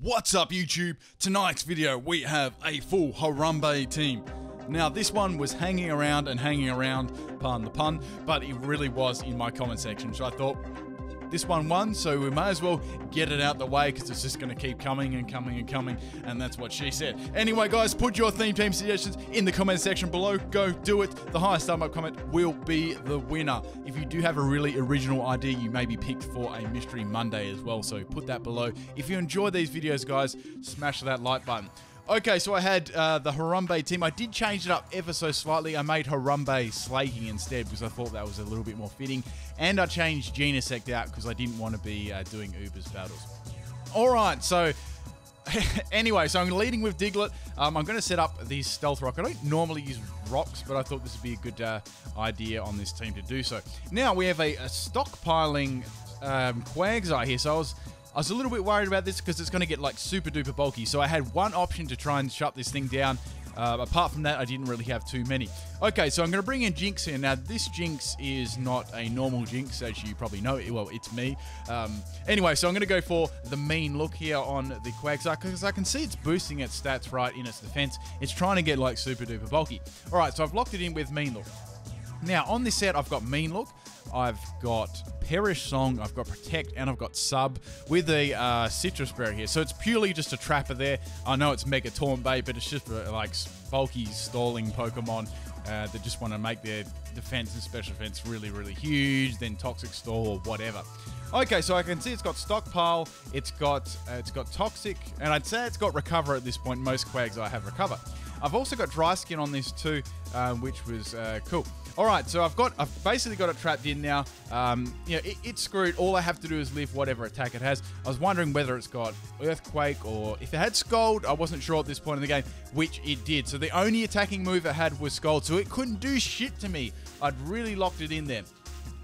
What's up YouTube? Tonight's video we have a full Harambe team. Now this one was hanging around, pardon the pun, but it really was in my comment section. So I thought this one won, so we may as well get it out the way because it's just going to keep coming and coming and coming, and that's what she said. Anyway guys, put your theme team suggestions in the comment section below. Go do it. The highest thumb up comment will be the winner. If you do have a really original idea, you may be picked for a Mystery Monday as well, so put that below. If you enjoy these videos guys, smash that like button. Okay, so I had the Harambe team. I did change it up ever so slightly. I made Harambe slaking instead because I thought that was a little bit more fitting. And I changed Genesect out because I didn't want to be doing Uber's battles. Alright, so anyway, so I'm leading with Diglett. I'm going to set up the Stealth Rock. I don't normally use rocks, but I thought this would be a good idea on this team to do so. Now, we have a stockpiling Quagsire here, so I was a little bit worried about this because it's going to get like super duper bulky. So I had one option to try and shut this thing down. Apart from that, I didn't really have too many. Okay, so I'm going to bring in Jinx here. Now, this Jinx is not a normal Jinx, as you probably know. Well, it's me. Anyway, so I'm going to go for the mean look here on the Quagsire because I can see it's boosting its stats right in its defense. It's trying to get like super duper bulky. All right, so I've locked it in with mean look. Now, on this set, I've got mean look. I've got Perish Song, I've got Protect, and I've got Sub with a Citrus Berry here. So it's purely just a trapper there. I know it's Mega Taunt Bait, but it's just for like bulky stalling Pokemon that just want to make their defense and special defense really, really huge, then Toxic Stall or whatever. Okay, so I can see it's got Stockpile, it's got Toxic, and I'd say it's got Recover at this point. Most Quagsire have Recover. I've also got Dry Skin on this too, which was cool. All right, so I've basically got it trapped in now. You know, it's screwed. All I have to do is live whatever attack it has. I was wondering whether it's got Earthquake or if it had Scald. I wasn't sure at this point in the game, which it did. So the only attacking move it had was Scald, so it couldn't do shit to me. I'd really locked it in there.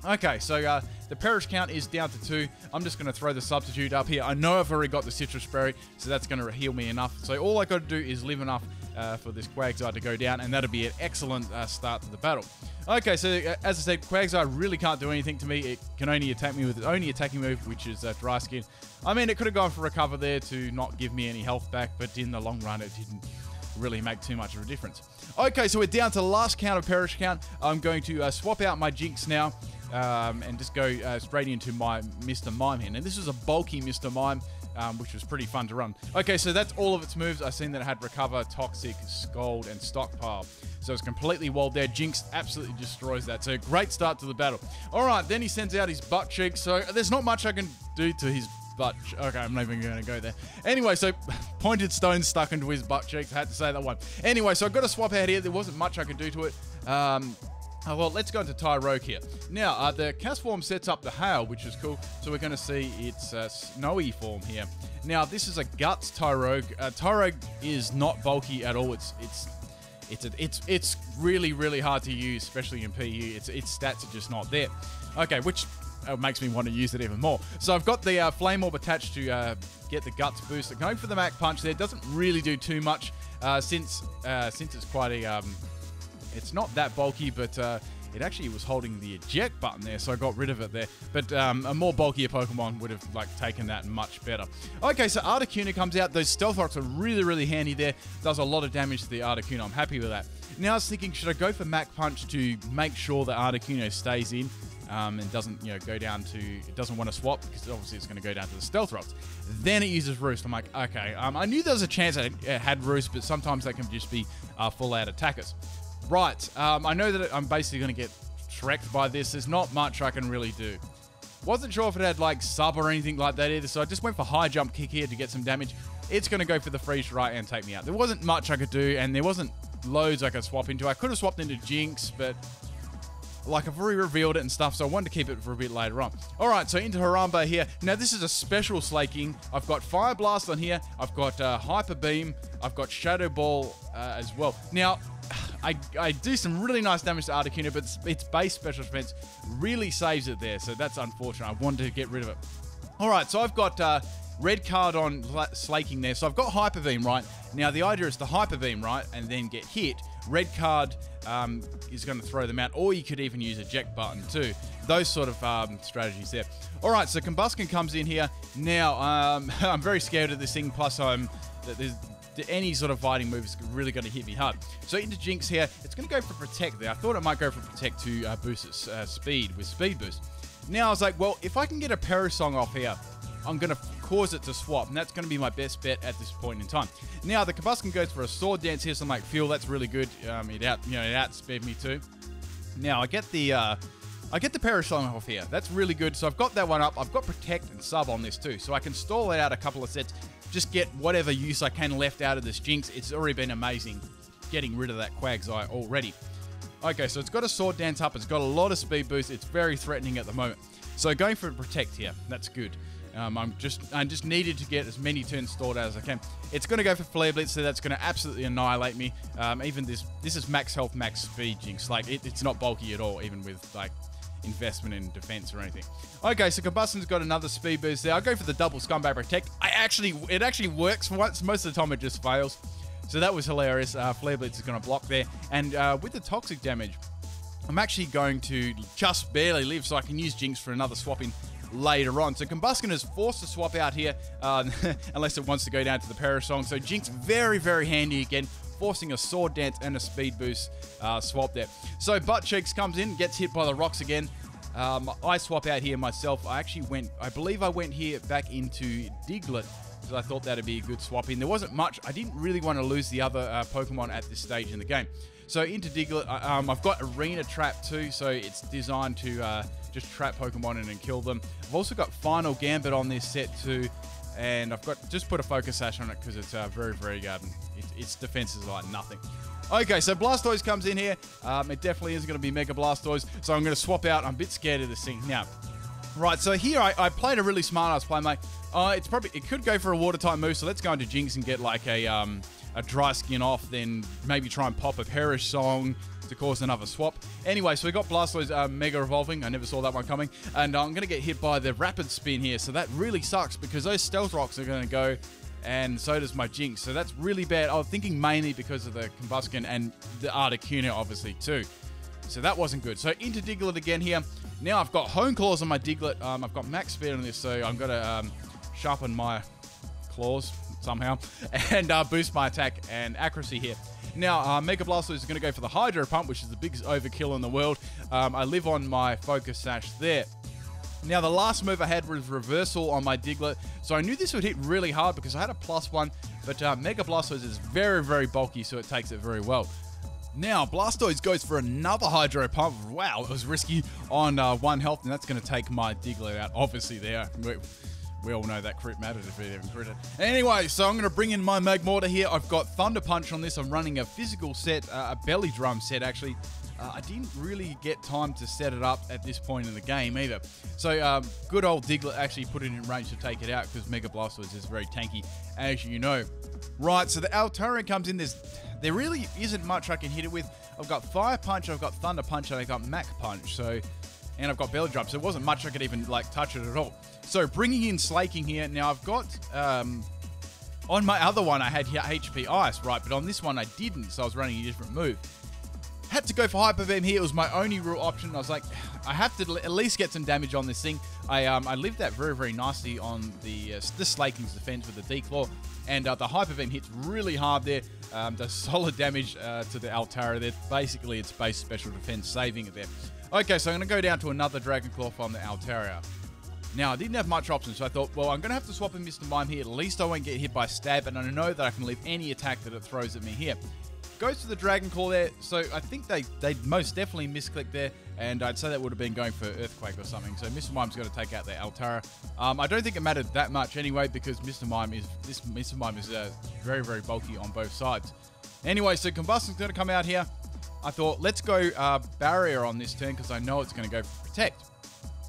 Okay, so the Perish count is down to 2. I'm just going to throw the Substitute up here. I know I've already got the Citrus Berry, so that's going to heal me enough. So all I got to do is live enough for this Quagsire to go down, and that'll be an excellent start to the battle. Okay, so as I said, Quagsire really can't do anything to me. It can only attack me with its only attacking move, which is Dry Skin. I mean, it could have gone for Recover there to not give me any health back, but in the long run, it didn't really make too much of a difference. Okay, so we're down to the last count of Perish count. I'm going to swap out my Jinx now. And just go straight into my Mr. Mime here. And this is a bulky Mr. Mime, which was pretty fun to run. Okay, so that's all of its moves. I've seen that it had Recover, Toxic, Scald, and Stockpile. So it's completely walled there. Jinx absolutely destroys that. So great start to the battle. All right, then he sends out his butt cheek. So there's not much I can do to his butt. Okay, I'm not even going to go there. Anyway, so pointed stone stuck into his butt cheeks. I had to say that one. Anyway, so I've got to swap out here. There wasn't much I could do to it. Well, let's go into Tyrogue here. Now, the cast form sets up the Hail, which is cool. So we're going to see its snowy form here. Now, this is a Guts Tyrogue. Tyrogue is not bulky at all. It's really, really hard to use, especially in PU. Its stats are just not there. Okay, which makes me want to use it even more. So I've got the Flame Orb attached to get the Guts boost. Going for the Mach Punch there doesn't really do too much since it's quite a... It's not that bulky, but it actually was holding the eject button there, so I got rid of it there. But a more bulkier Pokemon would have like taken that much better. Okay, so Articuno comes out. Those Stealth Rocks are really, really handy there. Does a lot of damage to the Articuno. I'm happy with that. Now I was thinking, should I go for Mach Punch to make sure that Articuno stays in and doesn't, go down to, it doesn't want to swap because obviously it's going to go down to the Stealth Rocks. Then it uses Roost. I'm like, okay, I knew there was a chance that it had Roost, but sometimes they can just be full out attackers. Right, I know that I'm basically going to get Shrek'd by this. There's not much I can really do. Wasn't sure if it had like Sub or anything like that either, so I just went for High Jump Kick here to get some damage. It's going to go for the Freeze right and take me out. There wasn't much I could do, and there wasn't loads I could swap into. I could have swapped into Jinx, but like I've already revealed it and stuff, so I wanted to keep it for a bit later on. Alright, so into Harambe here. Now this is a special slaking. I've got Fire Blast on here. I've got Hyper Beam. I've got Shadow Ball as well. Now, I do some really nice damage to Articuno, but its base special defense really saves it there, so that's unfortunate. I wanted to get rid of it. Alright, so I've got red card on slaking there, so I've got Hyper Beam, right? Now the idea is to Hyper Beam, right, and then get hit. Red card is going to throw them out, or you could even use eject button too. Those sort of strategies there. All right, so Combustion comes in here. Now, I'm very scared of this thing, plus any sort of fighting move is really going to hit me hard. So into Jinx here, it's going to go for Protect there. I thought it might go for Protect to boost its speed with Speed Boost. Now I was like, well, if I can get a Parasong off here, I'm going to cause it to swap, and that's going to be my best bet at this point in time. Now the Combustion goes for a Sword Dance here, so I'm like, Fuel, that's really good. It outspeed me too. Now I get the Parasong off here. That's really good. So I've got that one up. I've got Protect and Sub on this too, so I can stall it out a couple of sets. Just get whatever use I can left out of this Jinx. It's already been amazing getting rid of that Quagsire already. Okay, so it's got a Sword Dance up. It's got a lot of speed boost. It's very threatening at the moment. So going for Protect here. That's good. I just needed to get as many turns stalled out as I can. It's going to go for Flare Blitz, so that's going to absolutely annihilate me. Even this is max health, max speed Jinx. Like it's not bulky at all, even with like investment in defense or anything. Okay, so Combustion's got another speed boost there. I'll go for the double Scumbag Protect. It actually works for once. Most of the time it just fails. So that was hilarious. Flare Blitz is going to block there. And with the toxic damage, I'm actually going to just barely live, so I can use Jinx for another swapping later on. So Combustion is forced to swap out here, unless it wants to go down to the Parasong. So Jinx very, very handy again, forcing a Sword Dance and a Speed Boost swap there. So Butt Cheeks comes in, gets hit by the rocks again. I swap out here myself. I believe I went here back into Diglett, because I thought that'd be a good swap in. There wasn't much. I didn't really want to lose the other Pokemon at this stage in the game. So into Diglett, I've got Arena Trap too, so it's designed to just trap Pokemon in and kill them. I've also got Final Gambit on this set too, and I've got just put a Focus Sash on it because it's very, very its defense is like nothing. Okay, so Blastoise comes in here. It definitely is going to be Mega Blastoise, so I'm going to swap out. I'm a bit scared of this thing now. Right, so here I played a really smart ass play, mate. It could go for a Water type move, so let's go into Jinx and get like a Dry Skin off, then maybe try and pop a Perish Song to cause another swap. Anyway, so we got Blastoise Mega Evolving. I never saw that one coming. And I'm going to get hit by the Rapid Spin here, so that really sucks because those Stealth Rocks are going to go, and so does my Jinx. So that's really bad. I was thinking mainly because of the Combustion and the Articuno, obviously, too. So that wasn't good. So into Diglett again here. Now I've got Hone Claws on my Diglett. I've got max speed on this, so I'm going to sharpen my claws somehow and boost my attack and accuracy here. Now, Mega Blastoise is going to go for the Hydro Pump, which is the biggest overkill in the world. I live on my Focus Sash there. Now, the last move I had was Reversal on my Diglett, so I knew this would hit really hard because I had a +1, but Mega Blastoise is very, very bulky, so it takes it very well. Now, Blastoise goes for another Hydro Pump. Wow, it was risky on 1 health, and that's going to take my Diglett out, obviously, there. We all know that crit mattered if it even critted. Anyway, so I'm going to bring in my Magmortar here. I've got Thunder Punch on this. I'm running a physical set, a belly drum set, actually. I didn't really get time to set it up at this point in the game either. So good old Diglett actually put it in range to take it out because Mega Blastoise is very tanky, as you know. Right, so the Altaria comes in. There really isn't much I can hit it with. I've got Fire Punch, I've got Thunder Punch, and I've got Mach Punch. And I've got Belly Drum, so it wasn't much I could even like touch it at all. So bringing in Slaking here. Now I've got, on my other one I had here HP Ice, right? But on this one I didn't, so I was running a different move. Had to go for Hyper Beam here. It was my only real option. I was like, I have to at least get some damage on this thing. I lived that very, very nicely on the Slaking's defense with the Declaw. And the Hyper Beam hits really hard there. Does solid damage to the Altaria there. Basically, it's base special defense, saving it there. Okay, so I'm going to go down to another Dragon Claw from the Altaria. Now, I didn't have much options, so I thought, well, I'm going to have to swap in Mr. Mime here. At least I won't get hit by Stab, and I know that I can leave any attack that it throws at me here. Goes to the Dragon Claw there, so I think they most definitely misclicked there, and I'd say that would have been going for Earthquake or something. So Mr. Mime's got to take out the Altaria. I don't think it mattered that much anyway, because Mr. Mime is very, very bulky on both sides. Anyway, so Combustion's going to come out here. I thought, let's go Barrier on this turn, because I know it's going to go for Protect.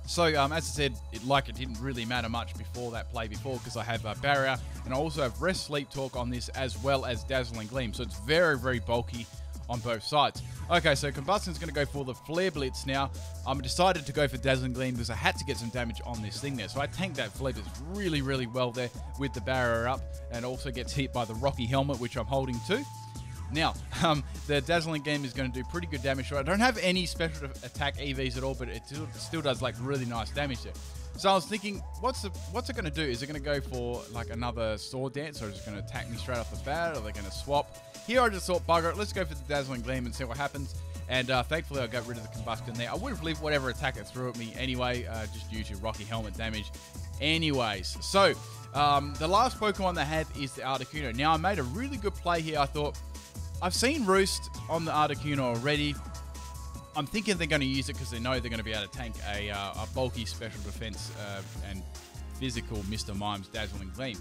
So, as I said, it didn't really matter much before that play because I have Barrier, and I also have Rest, Sleep, Talk on this, as well as Dazzling Gleam. So it's very, very bulky on both sides. Okay, so Combustion's going to go for the Flare Blitz now. I decided to go for Dazzling Gleam because I had to get some damage on this thing there. So I tanked that Flare Blitz really, really well there with the Barrier up, and also gets hit by the Rocky Helmet, which I'm holding too. Now, the Dazzling Gleam is going to do pretty good damage. I don't have any special attack EVs at all, but it still does like really nice damage there. So I was thinking, what's it going to do? Is it going to go for like another sword dance, or is it going to attack me straight off the bat? Or are they going to swap? Here I just thought, bugger it, let's go for the Dazzling Gleam and see what happens. And thankfully I got rid of the combustion there. I would have lived whatever attack it threw at me anyway, just due to Rocky Helmet damage. Anyways, so the last Pokemon they have is the Articuno. Now I made a really good play here. I thought, I've seen Roost on the Articuno already. I'm thinking they're going to use it because they know they're going to be able to tank a bulky special defense and physical Mr. Mime's Dazzling Gleam.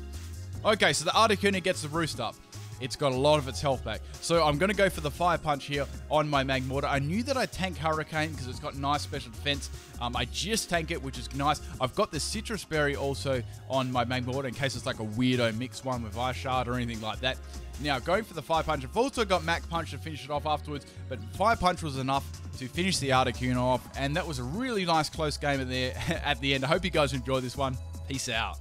Okay, so the Articuno gets the Roost up. It's got a lot of its health back. So I'm going to go for the Fire Punch here on my Magmortar. I knew that I'd tank Hurricane because it's got nice special defense. I just tank it, which is nice. I've got the Citrus Berry also on my Magmortar in case it's like a weirdo mixed one with Ice Shard or anything like that. Now, going for the Fire Punch. I've also got Mach Punch to finish it off afterwards, but Fire Punch was enough to finish the Articuno off, and that was a really nice close game at the end. I hope you guys enjoyed this one. Peace out.